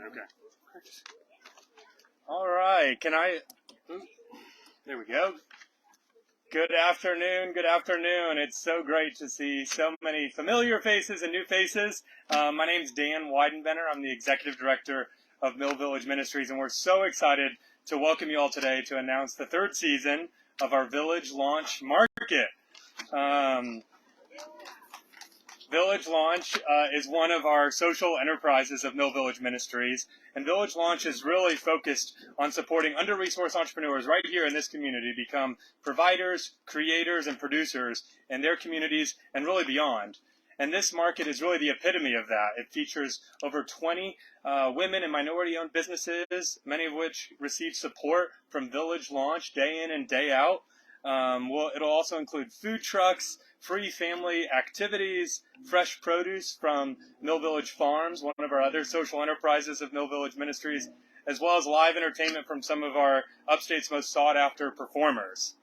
Okay. All right. There we go. Good afternoon. Good afternoon. It's so great to see so many familiar faces and new faces. My name's Dan Weidenbender. I'm the Executive Director of Mill Village Ministries, and we're so excited to welcome you all today to announce the third season of our Village Launch Market. Village Launch is one of our social enterprises of Mill Village Ministries, and Village Launch is really focused on supporting under-resourced entrepreneurs right here in this community to become providers, creators, and producers in their communities and really beyond. And this market is really the epitome of that. It features over 20 women and minority-owned businesses, many of which receive support from Village Launch day in and day out. It'll also include food trucks, free family activities, fresh produce from Mill Village Farms, one of our other social enterprises of Mill Village Ministries, as well as live entertainment from some of our upstate's most sought-after performers.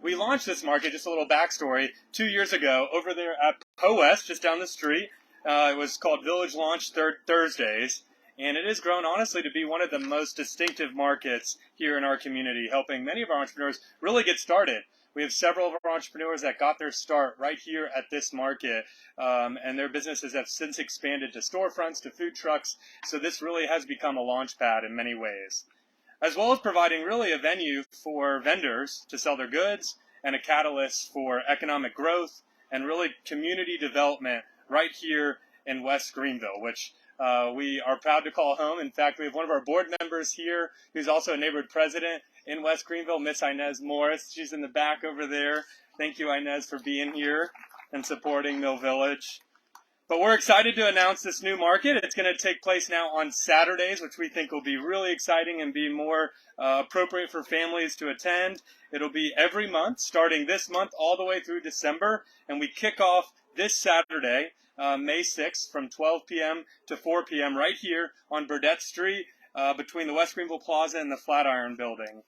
We launched this market, just a little backstory, 2 years ago over there at POS, just down the street. It was called Village Launch Thursdays, and it has grown, honestly, to be one of the most distinctive markets here in our community, helping many of our entrepreneurs really get started. We have several of our entrepreneurs that got their start right here at this market, and their businesses have since expanded to storefronts, to food trucks, so this really has become a launch pad in many ways, as well as providing really a venue for vendors to sell their goods and a catalyst for economic growth and really community development right here in West Greenville, which we are proud to call home. In fact, we have one of our board members here who's also a neighborhood president in West Greenville, Miss Inez Morris. She's in the back over there. Thank you, Inez, for being here and supporting Mill Village. But we're excited to announce this new market. It's going to take place now on Saturdays, which we think will be really exciting and be more appropriate for families to attend. It'll be every month, starting this month all the way through December, and we kick off this Saturday, May 6th, from 12 p.m. to 4 p.m. right here on Burdett Street, between the West Greenville Plaza and the Flatiron Building.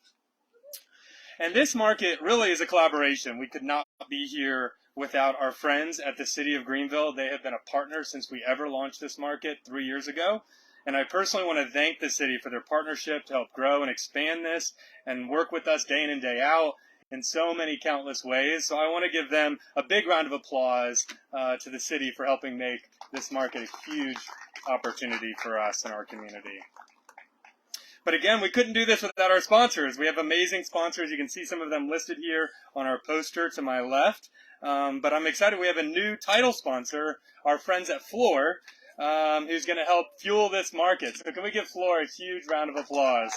And this market really is a collaboration. We could not be here without our friends at the City of Greenville. They have been a partner since we ever launched this market 3 years ago. And I personally want to thank the city for their partnership to help grow and expand this and work with us day in and day out in so many countless ways. So I want to give them a big round of applause to the city for helping make this market a huge opportunity for us and our community. But again, we couldn't do this without our sponsors. We have amazing sponsors. You can see some of them listed here on our poster to my left. But I'm excited we have a new title sponsor, our friends at Floor, who's going to help fuel this market. So can we give Floor a huge round of applause?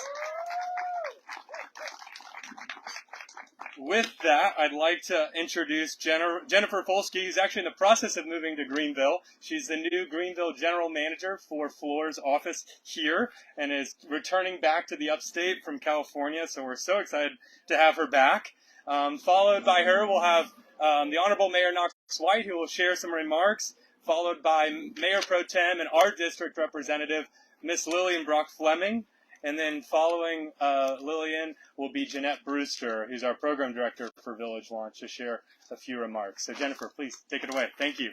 With that, I'd like to introduce Jennifer Folsky, who's actually in the process of moving to Greenville. She's the new Greenville General Manager for Floor's office here and is returning back to the upstate from California, so we're so excited to have her back. Followed by her, we'll have the Honorable Mayor Knox White, who will share some remarks, followed by Mayor Pro Tem and our district representative, Miss Lillian Brock Fleming. And then following Lillian will be Jeanette Brewster, who's our program director for Village Launch, to share a few remarks. So Jennifer, please take it away. Thank you.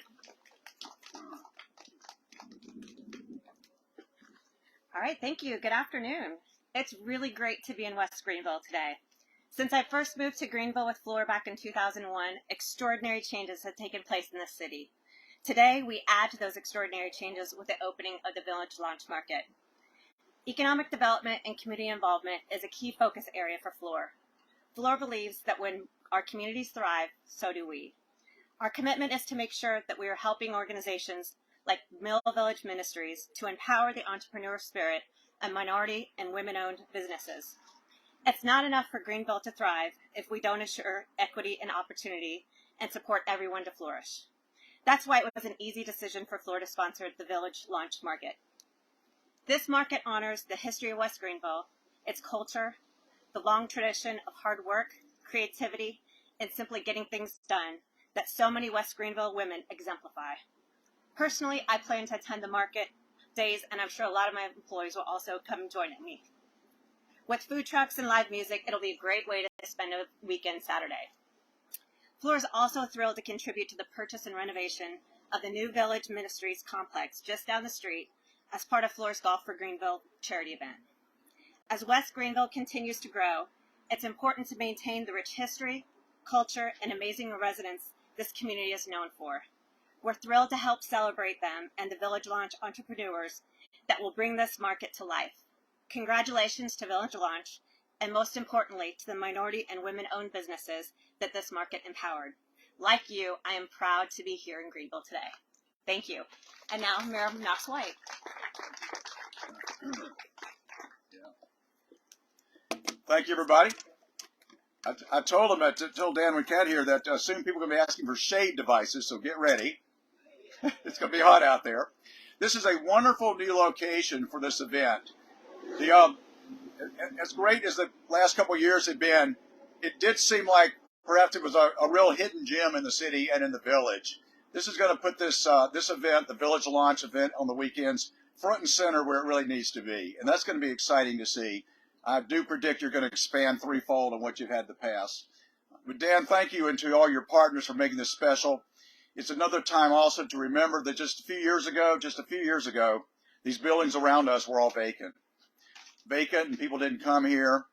All right, thank you. Good afternoon. It's really great to be in West Greenville today. Since I first moved to Greenville with Floor back in 2001, extraordinary changes have taken place in the city. Today, we add to those extraordinary changes with the opening of the Village Launch Market. Economic development and community involvement is a key focus area for Floor. Floor believes that when our communities thrive, so do we. Our commitment is to make sure that we are helping organizations like Mill Village Ministries to empower the entrepreneur spirit and minority and women-owned businesses. It's not enough for Greenville to thrive if we don't ensure equity and opportunity and support everyone to flourish. That's why it was an easy decision for Floor to sponsor the Village Launch Market. This market honors the history of West Greenville, its culture, the long tradition of hard work, creativity, and simply getting things done that so many West Greenville women exemplify. Personally, I plan to attend the market days, and I'm sure a lot of my employees will also come and join me. With food trucks and live music, it'll be a great way to spend a weekend Saturday. Floor is also thrilled to contribute to the purchase and renovation of the New Village Ministries complex just down the street as part of Floor's Golf for Greenville charity event. As West Greenville continues to grow, it's important to maintain the rich history, culture, and amazing residents this community is known for. We're thrilled to help celebrate them and the Village Launch entrepreneurs that will bring this market to life. Congratulations to Village Launch, and most importantly, to the minority and women-owned businesses that this market empowered. Like you, I am proud to be here in Greenville today. Thank you. And now, Mayor Knox-White. Thank you, everybody. I told them, told Dan and Kat here that soon people are going to be asking for shade devices, so get ready. It's going to be hot out there. This is a wonderful new location for this event. As great as the last couple of years had been, it did seem like perhaps it was a real hidden gem in the city and in the village. This is going to put this event, the Village Launch event on the weekends, front and center where it really needs to be. And that's going to be exciting to see. I do predict you're going to expand threefold on what you've had in the past. But Dan, thank you, and to all your partners for making this special. It's another time also to remember that just a few years ago, these buildings around us were all vacant, and people didn't come here.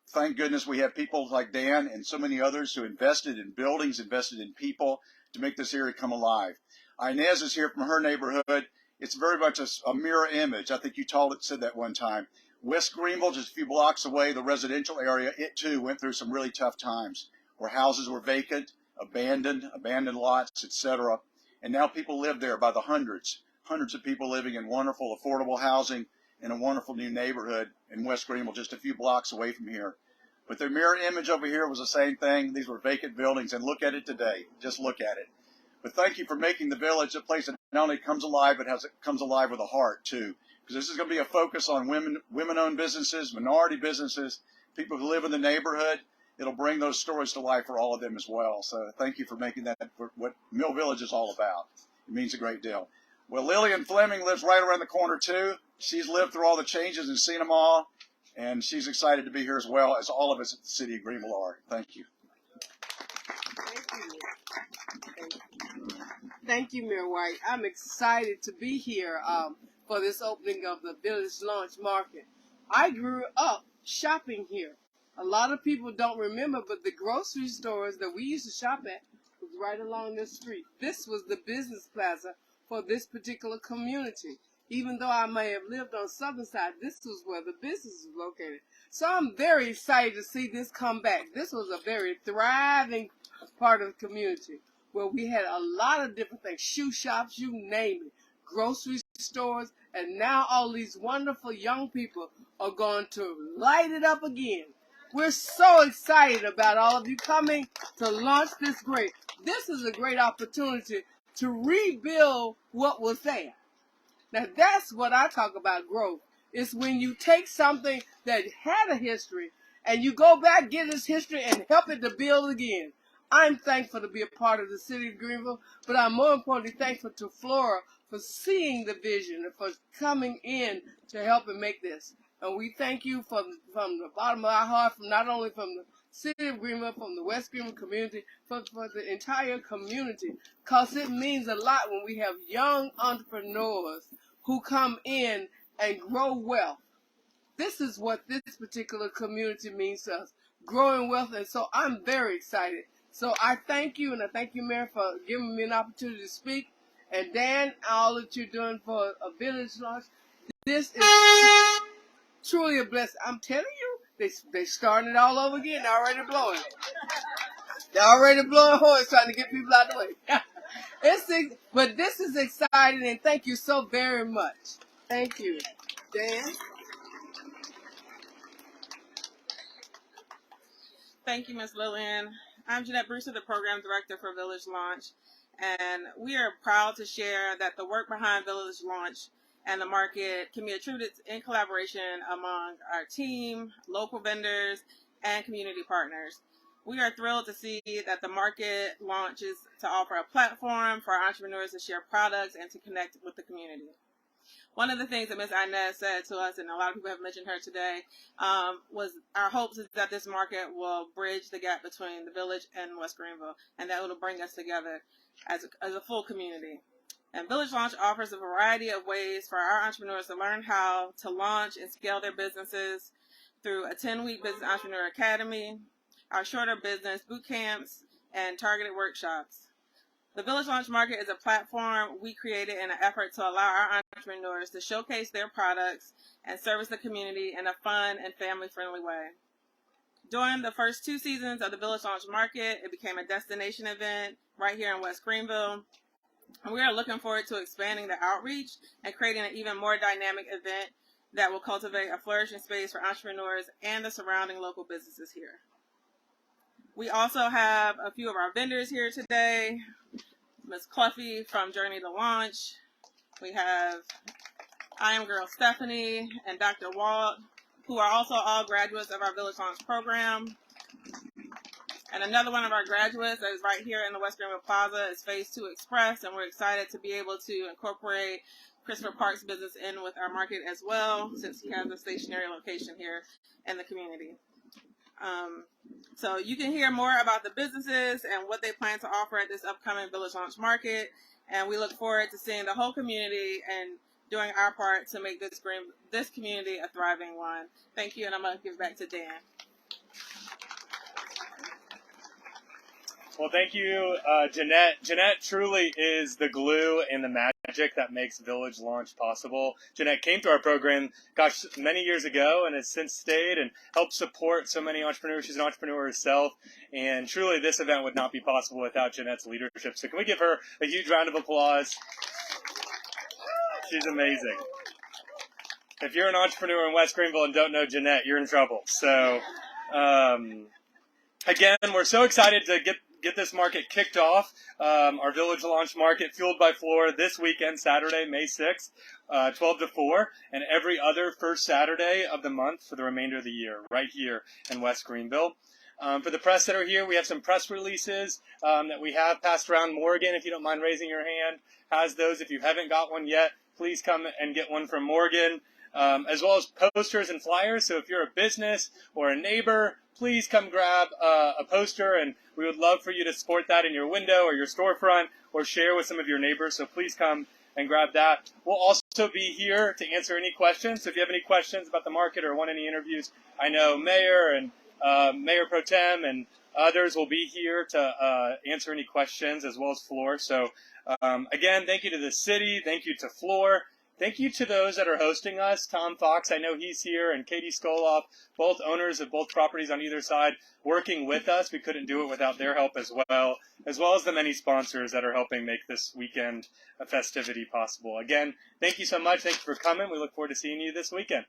Thank goodness we have people like Dan and so many others who invested in buildings, invested in people to make this area come alive. Inez is here from her neighborhood. It's very much a mirror image. I think you said that one time. West Greenville, just a few blocks away, the residential area, it too went through some really tough times where houses were vacant, abandoned lots, etc. And now people live there by the hundreds of people living in wonderful, affordable housing in a wonderful new neighborhood in West Greenville, just a few blocks away from here. But their mirror image over here was the same thing. These were vacant buildings, and look at it today. Just look at it. But thank you for making the village a place that not only comes alive, but it comes alive with a heart too. Because this is going to be a focus on women-owned businesses, minority businesses, people who live in the neighborhood. It'll bring those stories to life for all of them as well. So thank you for making that what Mill Village is all about. It means a great deal. Well, Lillian Fleming lives right around the corner too. She's lived through all the changes and seen them all, and she's excited to be here as well as all of us at the City of Greenville are. Thank you. Thank you, Mayor White. I'm excited to be here for this opening of the Village Launch Market. I grew up shopping here. A lot of people don't remember, but the grocery stores that we used to shop at was right along this street. This was the business plaza for this particular community. Even though I may have lived on Southern Side, this was where the business was located. So I'm very excited to see this come back. This was a very thriving part of the community where we had a lot of different things, shoe shops, you name it, grocery stores, and now all these wonderful young people are going to light it up again. We're so excited about all of you coming to launch this great. This is a great opportunity to rebuild what was there. Now that's what I talk about growth. It's when you take something that had a history and you go back, get its history, and help it to build again. I'm thankful to be a part of the City of Greenville, but I'm more importantly thankful to Flora for seeing the vision and for coming in to help and make this. And we thank you from the bottom of our heart, from not only from the City of Greenville, from the West Greenville community, but for the entire community, because it means a lot when we have young entrepreneurs who come in and grow wealth. This is what this particular community means to us, growing wealth, and so I'm very excited. So I thank you, and I thank you, Mayor, for giving me an opportunity to speak. And Dan, all that you're doing for a village launch, this is truly a blessing. I'm telling you, they starting it all over again. They're already blowing. They're already blowing horns trying to get people out of the way. But this is exciting, and thank you so very much. Thank you. Dan? Thank you, Ms. Lillian. I'm Jeanette Brewster, the Program Director for Village Launch, and we are proud to share that the work behind Village Launch and the market can be attributed in collaboration among our team, local vendors, and community partners. We are thrilled to see that the market launches to offer a platform for our entrepreneurs to share products and to connect with the community. One of the things that Ms. Inez said to us, and a lot of people have mentioned her today, was our hopes is that this market will bridge the gap between the village and West Greenville, and that it will bring us together as a full community. And Village Launch offers a variety of ways for our entrepreneurs to learn how to launch and scale their businesses through a 10-week Business Entrepreneur Academy, our shorter business boot camps, and targeted workshops. The Village Launch Market is a platform we created in an effort to allow our entrepreneurs to showcase their products and service the community in a fun and family-friendly way. During the first 2 seasons of the Village Launch Market, it became a destination event right here in West Greenville. And we are looking forward to expanding the outreach and creating an even more dynamic event that will cultivate a flourishing space for entrepreneurs and the surrounding local businesses here. We also have a few of our vendors here today. Ms. Cluffy from Journey to Launch. We have I Am Girl Stephanie and Dr. Walt, who are also all graduates of our Village Launch program. And another one of our graduates that is right here in the West Greenville Plaza is Phase 2 Express, and we're excited to be able to incorporate Christopher Park's business in with our market as well, since he has a stationary location here in the community. So you can hear more about the businesses and what they plan to offer at this upcoming Village Launch Market, and we look forward to seeing the whole community and doing our part to make this community a thriving one. Thank you, and I'm going to give it back to Dan. Well, thank you, Jeanette. Jeanette truly is the glue and the magic that makes Village Launch possible. Jeanette came through our program, gosh, many years ago, and has since stayed and helped support so many entrepreneurs. She's an entrepreneur herself, and truly this event would not be possible without Jeanette's leadership. So can we give her a huge round of applause? She's amazing. If you're an entrepreneur in West Greenville and don't know Jeanette, you're in trouble. So, again, we're so excited to get this market kicked off. Our Village Launch Market, fueled by Floor, this weekend, Saturday, May 6th, 12 to 4, and every other first Saturday of the month for the remainder of the year, right here in West Greenville. For the press that are here, we have some press releases that we have passed around. Morgan, if you don't mind raising your hand, has those. If you haven't got one yet, please come and get one from Morgan, as well as posters and flyers. So if you're a business or a neighbor, please come grab a poster, and we would love for you to support that in your window or your storefront or share with some of your neighbors. So please come and grab that. We'll also be here to answer any questions. So if you have any questions about the market or want any interviews, I know Mayor and Mayor Pro Tem and others will be here to answer any questions, as well as Floor. So again, thank you to the city. Thank you to Floor. Thank you to those that are hosting us. Tom Fox, I know he's here, and Katie Skoloff, both owners of both properties on either side, working with us. We couldn't do it without their help as well as the many sponsors that are helping make this weekend a festivity possible. Again, thank you so much. Thank you for coming. We look forward to seeing you this weekend.